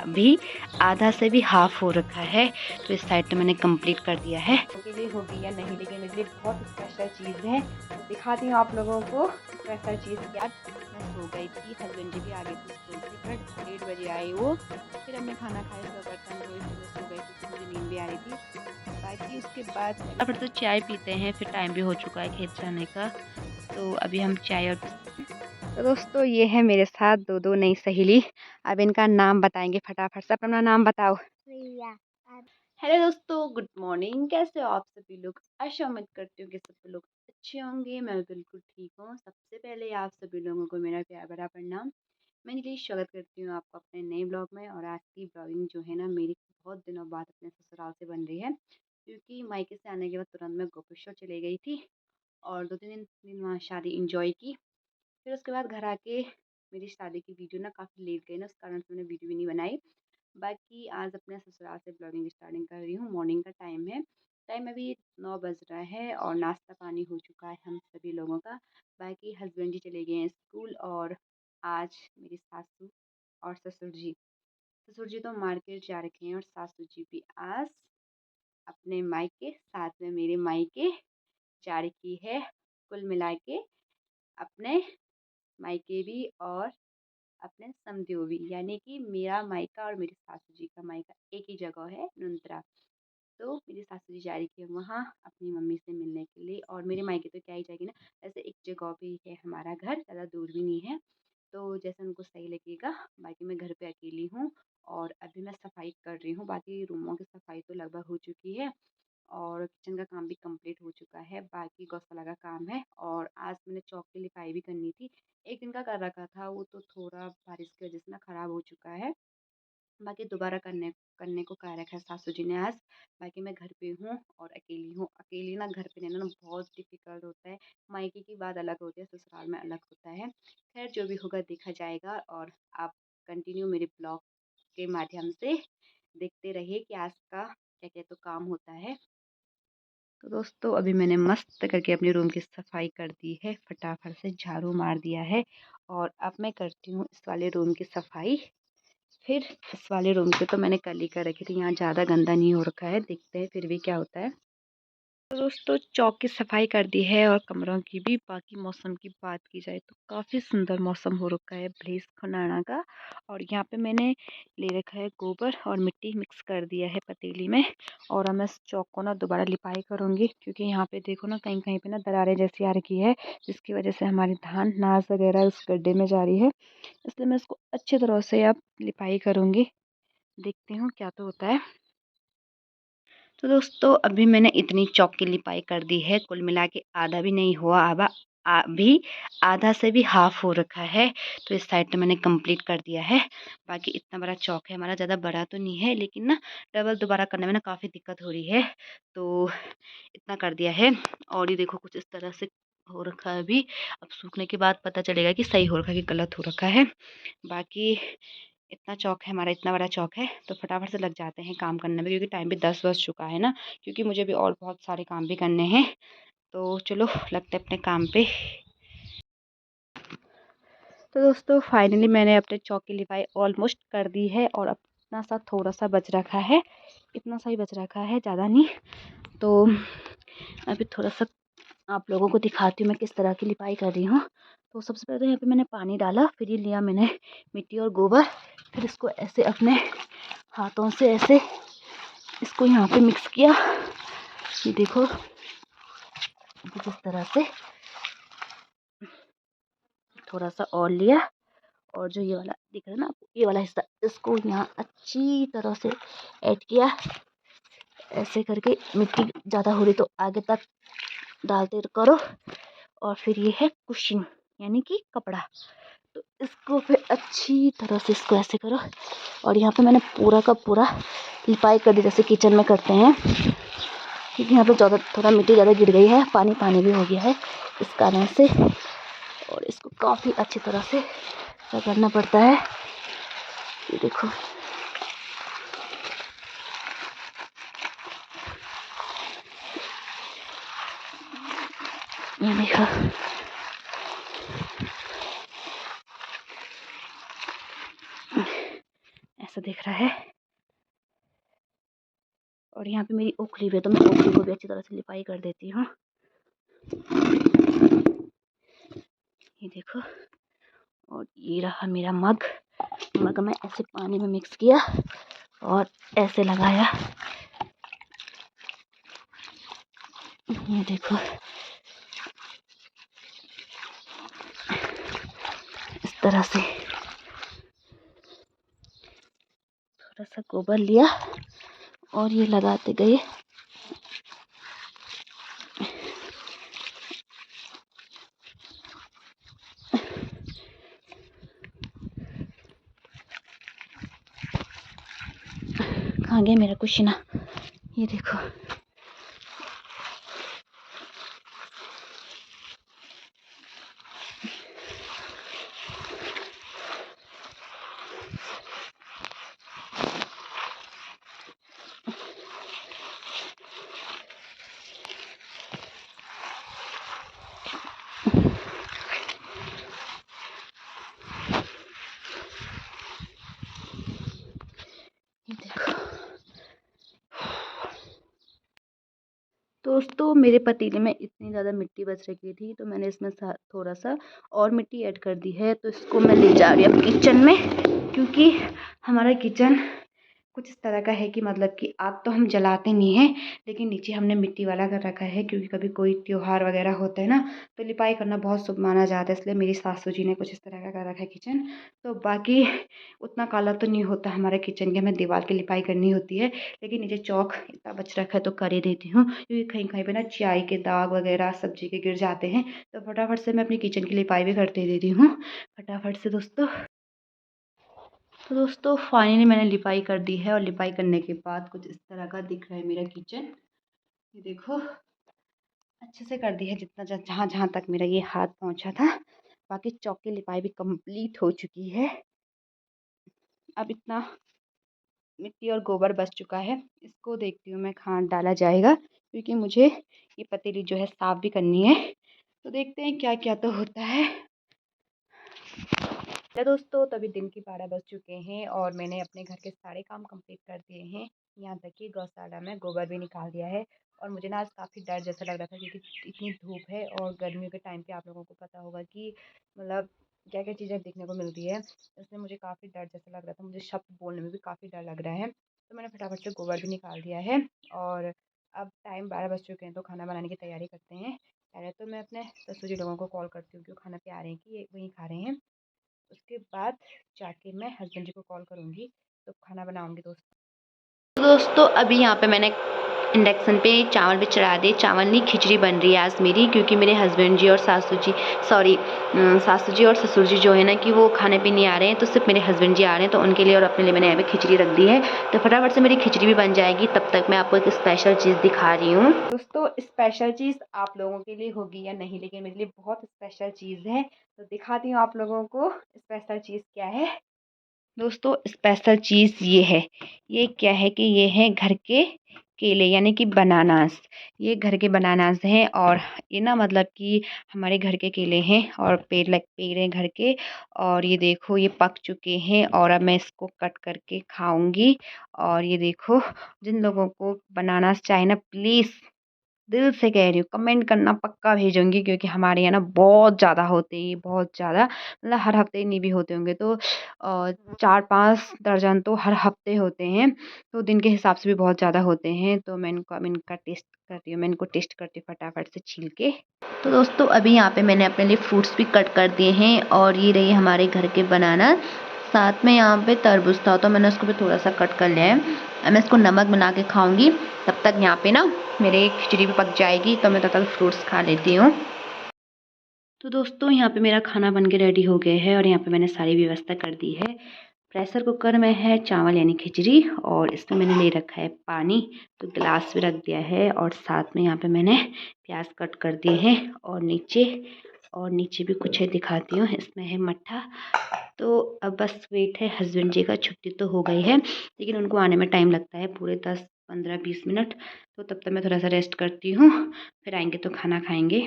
भी आधा से भी हाफ हो रखा है। तो इस साइड तो मैंने कंप्लीट कर दिया है। के लिए होगी या नहीं, लेकिन मेरे लिए बहुत स्पेशल चीज़ है। दिखाती हूँ आप लोगों को स्पेशल चीज़ क्या। मैं सो गई थी, हस्बैंड जी भी आ गए थे स्कूल से, बट 1:30 बजे आए वो। फिर हमने खाना खाया, सब बर्तन धोए, फिर मैं सो गई क्योंकि मुझे नींद भी आ रही थी। बाकी उसके बाद फिर तो चाय पीते हैं, फिर टाइम भी हो चुका है खेत जाने का। तो अभी हम चाय और तो दोस्तों ये है मेरे साथ दो नई सहेली। अब इनका नाम बताएंगे, फटाफट से अपना नाम बताओ। प्रिया। हेलो दोस्तों, गुड मॉर्निंग। कैसे हो आप सभी लोग? आशा उम्मीद करती हूँ कि सब लोग अच्छे होंगे। मैं बिल्कुल ठीक हूँ। सबसे पहले आप सभी लोगों को मेरा प्यार भरा प्रणाम। मैं लिए स्वागत करती हूँ आपको अपने नए ब्लॉग में। और आज की ब्लॉगिंग जो है ना, मेरी बहुत दिनों बाद अपने ससुराल से बन रही है, क्योंकि मायके से आने के बाद तुरंत मैं गोपेश्वर चले गई थी और 2-3 दिन वहाँ शादी इंजॉय की। फिर उसके बाद घर आके मेरी शादी की वीडियो ना काफ़ी लेट गई ना, उस कारण से मैंने वीडियो भी नहीं बनाई। बाकी आज अपने ससुराल से ब्लॉगिंग स्टार्टिंग कर रही हूँ। मॉर्निंग का टाइम है। टाइम अभी 9 बज रहा है और नाश्ता पानी हो चुका है हम सभी लोगों का। बाकी हस्बैंड जी चले गए हैं स्कूल और आज मेरी सासू और ससुर जी तो मार्केट जा रखे हैं और सासू जी भी आज अपने मायके, साथ में मेरे मायके जा रखी है। कुल मिला के अपने मायके भी और अपने समधियो भी, यानी कि मेरा मायका और मेरी सासू जी का मायका एक ही जगह है, नुंत्रा। तो मेरी सासू जी जा रही थी वहाँ अपनी मम्मी से मिलने के लिए। और मेरे मायके तो क्या ही जाएगी ना, ऐसे एक जगह पे ही है हमारा घर, ज़्यादा दूर भी नहीं है। तो जैसे उनको सही लगेगा। बाकी मैं घर पे अकेली हूँ और अभी मैं सफाई कर रही हूँ। बाकी रूमों की सफाई तो लगभग हो चुकी है और किचन का काम भी कंप्लीट हो चुका है। बाकी गौशाला का काम है और आज मैंने चौक की लिपाई भी करनी थी। एक दिन का कर रखा था, वो तो थोड़ा बारिश की वजह से ना ख़राब हो चुका है। बाकी दोबारा करने करने को कह रखा है सासू जी ने आज। बाकी मैं घर पे हूँ और अकेली हूँ। अकेली ना घर पे रहना ना बहुत डिफ़िकल्ट होता है। मायके की बात अलग होती है, ससुराल में अलग होता है। खैर जो भी होगा देखा जाएगा। और आप कंटिन्यू मेरे ब्लॉग के माध्यम से देखते रहिए कि आज का क्या-क्या तो काम होता है। तो दोस्तों अभी मैंने मस्त करके अपने रूम की सफाई कर दी है, फटाफट से झाड़ू मार दिया है और अब मैं करती हूँ इस वाले रूम की सफाई। फिर इस वाले रूम की तो मैंने कल ही कर रखी थी, यहाँ ज़्यादा गंदा नहीं हो रखा है, देखते हैं फिर भी क्या होता है। तो दोस्तों चौक की सफाई कर दी है और कमरों की भी। बाकी मौसम की बात की जाए तो काफ़ी सुंदर मौसम हो रखा है ब्लेस खनाना का। और यहाँ पे मैंने ले रखा है गोबर और मिट्टी मिक्स कर दिया है पतीली में। और अब मैं इस चौक को ना दोबारा लिपाई करूँगी, क्योंकि यहाँ पे देखो ना कहीं कहीं पे ना दरारें जैसी आ रखी है, जिसकी वजह से हमारी धान नाज वगैरह उस गड्ढे में जा रही है। इसलिए मैं इसको अच्छी तरह से अब लिपाई करूँगी। देखती हूँ क्या तो होता है। तो दोस्तों अभी मैंने इतनी चौक की लिपाई कर दी है, कुल मिला के आधा भी नहीं हुआ, अभी आधा से भी हाफ हो रखा है। तो इस साइड तो मैंने कंप्लीट कर दिया है। बाकी इतना बड़ा चौक है हमारा, ज़्यादा बड़ा तो नहीं है, लेकिन ना डबल दोबारा करने में ना काफ़ी दिक्कत हो रही है। तो इतना कर दिया है। और ये देखो कुछ इस तरह से हो रखा है अभी। अब सूखने के बाद पता चलेगा कि सही हो रखा है कि गलत हो रखा है। बाकी इतना चौक है हमारा, इतना बड़ा चौक है, तो फटाफट से लग जाते हैं काम करने में, क्योंकि टाइम भी 10 बज चुका है ना। क्योंकि मुझे भी और बहुत सारे काम भी करने हैं। तो चलो लगते हैं अपने काम पे। तो दोस्तों फाइनली मैंने अपने चौक की लिपाई ऑलमोस्ट कर दी है और अपना सा थोड़ा सा बच रखा है। इतना सा ही बच रखा है, ज़्यादा नहीं। तो अभी थोड़ा सा आप लोगों को दिखाती हूँ मैं किस तरह की लिपाई कर रही हूँ। तो सबसे पहले तो यहाँ पे मैंने पानी डाला, फिर ये लिया मैंने मिट्टी और गोबर। फिर इसको ऐसे अपने हाथों से ऐसे इसको यहाँ पे मिक्स किया। ये देखो कुछ इस तरह से थोड़ा सा और लिया। और जो ये वाला दिख रहा है ना आपको, ये वाला हिस्सा, इसको यहाँ अच्छी तरह से ऐड किया। ऐसे करके मिट्टी ज़्यादा हो रही तो आगे तक डालते करो। और फिर ये है कुशन, यानी कि कपड़ा। तो इसको फिर अच्छी तरह से इसको ऐसे करो। और यहाँ पे मैंने पूरा का पूरा लिपाई कर दी, जैसे किचन में करते हैं, क्योंकि यहाँ पे ज़्यादा थोड़ा मिट्टी ज़्यादा गिर गई है, पानी पानी भी हो गया है इस कारण से। और इसको काफ़ी अच्छी तरह से करना पड़ता है। ये देखो ये देखो से दिख रहा है। और यहाँ पे मेरी ओखली भी है, तो मैं ओखली को भी अच्छी तरह से लिपाई कर देती हूँ। ये देखो, और ये रहा मेरा मग में ऐसे पानी में मिक्स किया और ऐसे लगाया। ये देखो, इस तरह से थोड़ा सा गोबर लिया और ये लगाते गए। कहाँ गया मेरा कुशिना? ये देखो, ये देखो दोस्तों, मेरे पतीले में इतनी ज़्यादा मिट्टी बच रखी थी, तो मैंने इसमें थोड़ा सा और मिट्टी ऐड कर दी है। तो इसको मैं ले जा रही हूँ किचन में, क्योंकि हमारा किचन कुछ इस तरह का है कि मतलब कि आग तो हम जलाते नहीं हैं, लेकिन नीचे हमने मिट्टी वाला कर रखा है, क्योंकि कभी कोई त्योहार वगैरह होता है ना, तो लिपाई करना बहुत शुभ माना जाता है। इसलिए मेरी सासू जी ने कुछ इस तरह का कर रखा है किचन। तो बाकी उतना काला तो नहीं होता हमारे किचन के, हमें दीवार की लिपाई करनी होती है, लेकिन नीचे चौक इतना बच रखा है तो कर ही देती हूँ, क्योंकि कहीं कहीं पे ना चाय के दाग वगैरह सब्जी के गिर जाते हैं। तो फटाफट से मैं अपनी किचन की लिपाई भी करते देती हूँ फटाफट से दोस्तों। तो दोस्तों फाइनली मैंने लिपाई कर दी है, और लिपाई करने के बाद कुछ इस तरह का दिख रहा है मेरा किचन। ये देखो, अच्छे से कर दी है जितना जहाँ जहाँ तक मेरा ये हाथ पहुँचा था। बाकी चौक की लिपाई भी कंप्लीट हो चुकी है। अब इतना मिट्टी और गोबर बच चुका है, इसको देखती हूँ मैं खाद डाला जाएगा, क्योंकि मुझे ये पतीली जो है साफ़ भी करनी है। तो देखते हैं क्या क्या तो होता है। हेलो दोस्तों, तभी दिन की 12 बज चुके हैं और मैंने अपने घर के सारे काम कंप्लीट कर दिए हैं। यहाँ तक कि गौशाला में गोबर भी निकाल दिया है। और मुझे ना आज काफ़ी डर जैसा लग रहा था, क्योंकि इतनी धूप है और गर्मियों के टाइम पे आप लोगों को पता होगा कि मतलब क्या क्या चीज़ें देखने को मिलती है। इसलिए मुझे काफ़ी डर जैसा लग रहा था, मुझे शब्द बोलने में भी काफ़ी डर लग रहा है। तो मैंने फटाफट से गोबर भी निकाल दिया है। और अब टाइम 12 बज चुके हैं, तो खाना बनाने की तैयारी करते हैं। पहले तो मैं अपने ससुर जी लोगों को कॉल करती हूँ कि वो खाना पे आ रहे हैं कि ये वहीं खा रहे हैं। उसके बाद जाके मैं हस्बैंड जी को कॉल करूँगी, तो खाना बनाऊँगी दोस्तों अभी यहाँ पे मैंने इंडक्शन पे चावल भी चढ़ा दिए। चावल नहीं, खिचड़ी बन रही है आज मेरी, क्योंकि मेरे हस्बैंड जी और सासू जी और ससुर जी जो है ना कि वो खाने पे नहीं आ रहे हैं, तो सिर्फ मेरे हस्बैंड जी आ रहे हैं, तो उनके लिए और अपने लिए मैंने यहाँ पे खिचड़ी रख दी है। तो फटाफट से मेरी खिचड़ी भी बन जाएगी, तब तक मैं आपको एक स्पेशल चीज़ दिखा रही हूँ। दोस्तों स्पेशल चीज़ आप लोगों के लिए होगी या नहीं, लेकिन मेरे लिए बहुत स्पेशल चीज़ है, तो दिखाती हूँ आप लोगों को स्पेशल चीज़ क्या है। दोस्तों स्पेशल चीज़ ये है, ये क्या है कि ये है घर के केले, यानी कि बनानास। ये घर के बनानास हैं, और ये ना मतलब कि हमारे घर के केले हैं, और पेड़ हैं घर के। और ये देखो ये पक चुके हैं, और अब मैं इसको कट करके खाऊंगी। और ये देखो, जिन लोगों को बनानास चाहिए ना, प्लीज़ दिल से कह रही हूँ कमेंट करना, पक्का भेजूँगी, क्योंकि हमारे यहाँ ना बहुत ज़्यादा होते हैं, बहुत ज़्यादा, मतलब हर हफ्ते नहीं भी होते होंगे तो 4-5 दर्जन तो हर हफ्ते होते हैं। तो दिन के हिसाब से भी बहुत ज़्यादा होते हैं। तो मैं इनका टेस्ट करती हूँ, मैं इनको टेस्ट करती हूँ फटाफट से छील के। तो दोस्तों अभी यहाँ पे मैंने अपने लिए फ्रूट्स भी कट कर दिए हैं, और ये रही हमारे घर के बनाना। साथ में यहाँ पे तरबूज था, तो मैंने उसको भी थोड़ा सा कट कर लिया है। अब मैं इसको नमक बना के खाऊंगी। तब तक यहाँ पे ना मेरी खिचड़ी भी पक जाएगी, तो मैं तब तक फ्रूट्स खा लेती हूँ। तो दोस्तों यहाँ पे मेरा खाना बन के रेडी हो गया है, और यहाँ पे मैंने सारी व्यवस्था कर दी है। प्रेशर कुकर में है चावल यानी खिचड़ी, और इसमें मैंने ले रखा है पानी, तो गिलास भी रख दिया है। और साथ में यहाँ पे मैंने प्याज कट कर दिए हैं, और नीचे भी कुछ है, दिखाती हूँ। इसमें है मट्ठा। तो अब बस वेट है हस्बैंड जी का। छुट्टी तो हो गई है, लेकिन उनको आने में टाइम लगता है, पूरे 10-15-20 मिनट। तो तब तक मैं थोड़ा सा रेस्ट करती हूँ, फिर आएंगे तो खाना खाएंगे।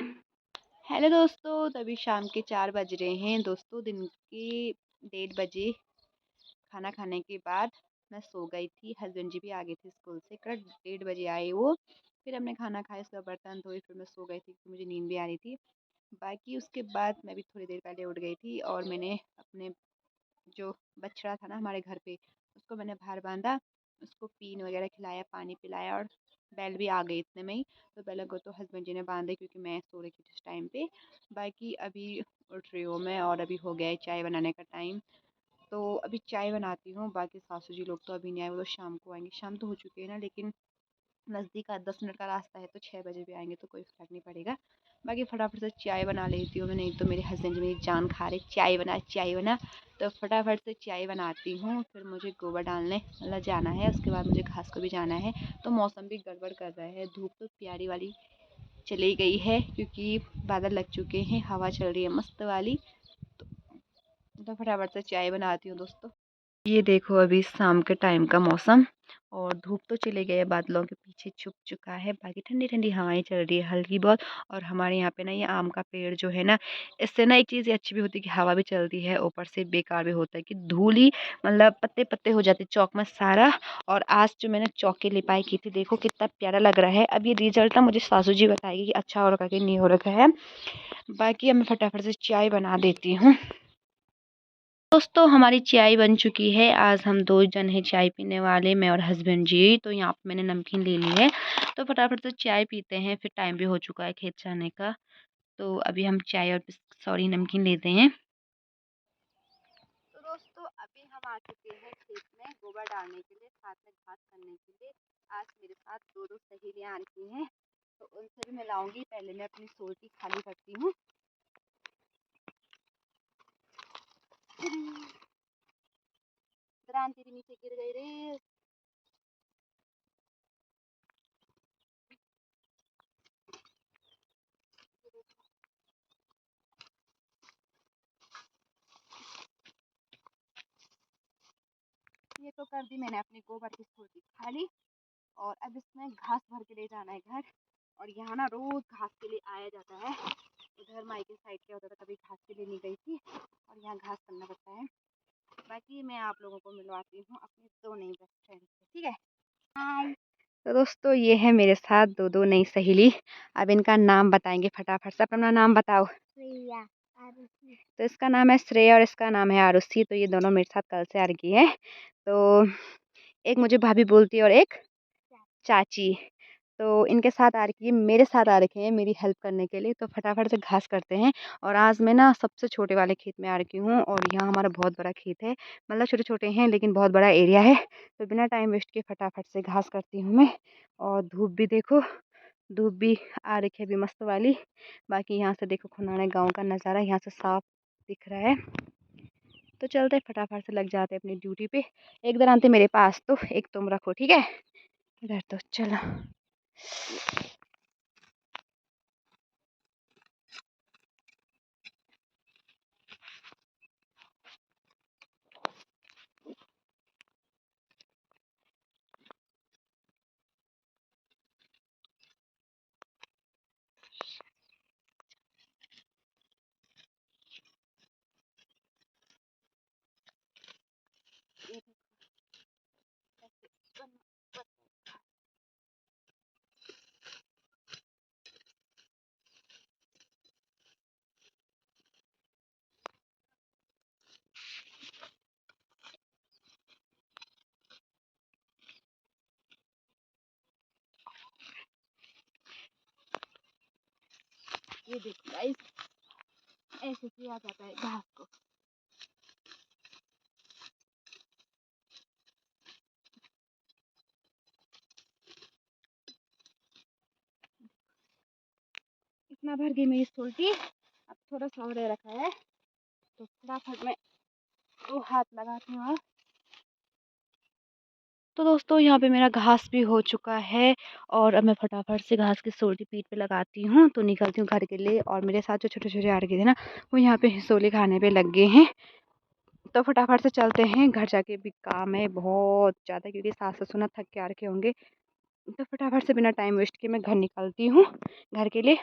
हेलो दोस्तों, तभी शाम के 4 बज रहे हैं दोस्तों, दिन के 1:30 बजे। खाना खाने के बाद मैं सो गई थी। हस्बैंड जी भी आ गए थे स्कूल से, करेक्ट 1:30 बजे आए वो। फिर हमने खाना खाया, उसका बर्तन धोए, फिर मैं सो गई थी क्योंकि मुझे नींद भी आ रही थी। बाकी उसके बाद मैं भी थोड़ी देर पहले उठ गई थी और मैंने अपने जो बछड़ा था ना हमारे घर पे, उसको मैंने बाहर बांधा, उसको पीन वगैरह खिलाया, पानी पिलाया, और बैल भी आ गई इतने में ही। तो बैलों को तो हस्बैंड जी ने बांधे क्योंकि मैं सो रही थी जिस टाइम पे। बाकी अभी उठ रही हूँ मैं और अभी हो गया है चाय बनाने का टाइम। तो अभी चाय बनाती हूँ। बाकी सासू जी लोग तो अभी नहीं आए, वो तो शाम को आएंगे। शाम तो हो चुकी है ना, लेकिन नज़दीक 10 मिनट का रास्ता है, तो 6 बजे भी आएंगे तो कोई फ़र्क नहीं पड़ेगा। बाकी फटाफट से चाय बना लेती हूँ मैं, नहीं तो मेरे हस्बैंड जी मेरी जान खा रहे चाय बना चाय बना। तो फटाफट से चाय बनाती हूँ, फिर मुझे गोबर डालने मतलब जाना है, उसके बाद मुझे घास को भी जाना है। तो मौसम भी गड़बड़ कर रहा है, धूप तो प्यारी वाली चली गई है क्योंकि बादल लग चुके हैं, हवा चल रही है मस्त वाली। तो फटाफट से चाय बनाती हूँ दोस्तों। ये देखो अभी शाम के टाइम का मौसम, और धूप तो चले गए, बादलों के पीछे छुप चुका है। बाकी ठंडी ठंडी हवाएं चल रही है हल्की बहुत। और हमारे यहाँ पे ना ये आम का पेड़ जो है ना, इससे ना एक चीज़ अच्छी भी होती है कि हवा भी चलती है, ऊपर से बेकार भी होता है कि धूल ही मतलब पत्ते पत्ते हो जाते चौक में सारा। और आज जो मैंने चौक की लिपाई की थी, देखो कितना प्यारा लग रहा है। अब ये रिजल्ट ना मुझे सासू जी बताएगी कि अच्छा हो रखा कि नहीं हो रखा है। बाकी अब मैं फटाफट से चाय बना देती हूँ। दोस्तों हमारी चाय बन चुकी है। आज हम 2 जन हैं चाय पीने वाले, मैं और हस्बैंड जी। तो यहाँ पे मैंने नमकीन ले ली है, तो फटाफट से चाय पीते हैं, फिर टाइम भी हो चुका है खेत जाने का। तो अभी हम चाय और सॉरी नमकीन लेते हैं। तो दोस्तों अभी हम आ चुके हैं खेत में गोबर डालने के लिए, साथ में घास करने के लिए। आज मेरे साथ 2 सहेलियाँ आ रही हैं, तो उनसे भी मैं लाऊंगी। पहले मैं अपनी सोटी खाली करती हूँ। तेरी नीचे गिर गई रे। ये तो कर दी मैंने अपनी गोबर की सोटी खाली, और अब इसमें घास भर के ले जाना है घर। और यहाँ ना रोज घास के लिए आया जाता है। उधर मायके साइड क्या होता था, कभी घास के लिए नहीं गई थी, और यहाँ घास करना पड़ता है। बाकी मैं आप लोगों को मिलवाती हूँ अपनी 2 नई बेस्ट फ्रेंड से, ठीक है। हाय। तो दोस्तों ये है मेरे साथ 2 नई सहेली। अब इनका नाम बताएंगे, फटाफट से अपना नाम बताओ। श्रेया, आरुषि। तो इसका नाम है श्रेया और इसका नाम है आरुषि। तो ये दोनों मेरे साथ कल से आ रही है। तो एक मुझे भाभी बोलती है और एक चाची। तो इनके साथ आ रखी है, मेरे साथ आ रखे हैं मेरी हेल्प करने के लिए। तो फटाफट से घास करते हैं। और आज मैं ना सबसे छोटे वाले खेत में आ रखी हूँ, और यहाँ हमारा बहुत बड़ा खेत है, मतलब छोटे छोटे हैं लेकिन बहुत बड़ा एरिया है। तो बिना टाइम वेस्ट किए फटाफट से घास करती हूँ मैं। और धूप भी देखो, धूप भी आ रखी है अभी मस्त वाली। बाकी यहाँ से देखो खुनाने गाँव का नज़ारा यहाँ से साफ दिख रहा है। तो चलते फटाफट से लग जाते अपनी ड्यूटी पे। एक दर आते मेरे पास, तो एक तुम रखो, ठीक है। इधर तो चलो। ये देखो गाइस, ऐसे किया जाता है घास को। इतना भर गई मेरी सोल्टी, अब थोड़ा सा और रखा है, तो फटाफट में 2 हाथ लगाती हूँ। तो दोस्तों यहाँ पे मेरा घास भी हो चुका है, और अब मैं फटाफट से घास की सोल्टी पीठ पे लगाती हूँ, तो निकलती हूँ घर के लिए। और मेरे साथ जो छोटे छोटे आ रखे थे ना, वो यहाँ पे हिसोले खाने पे लग गए हैं। तो फटाफट से चलते हैं, घर जाके भी काम है बहुत ज़्यादा, क्योंकि सास ससुर ना थक के आ रखे होंगे। तो फटाफट से बिना टाइम वेस्ट किए मैं घर निकलती हूँ घर के लिए।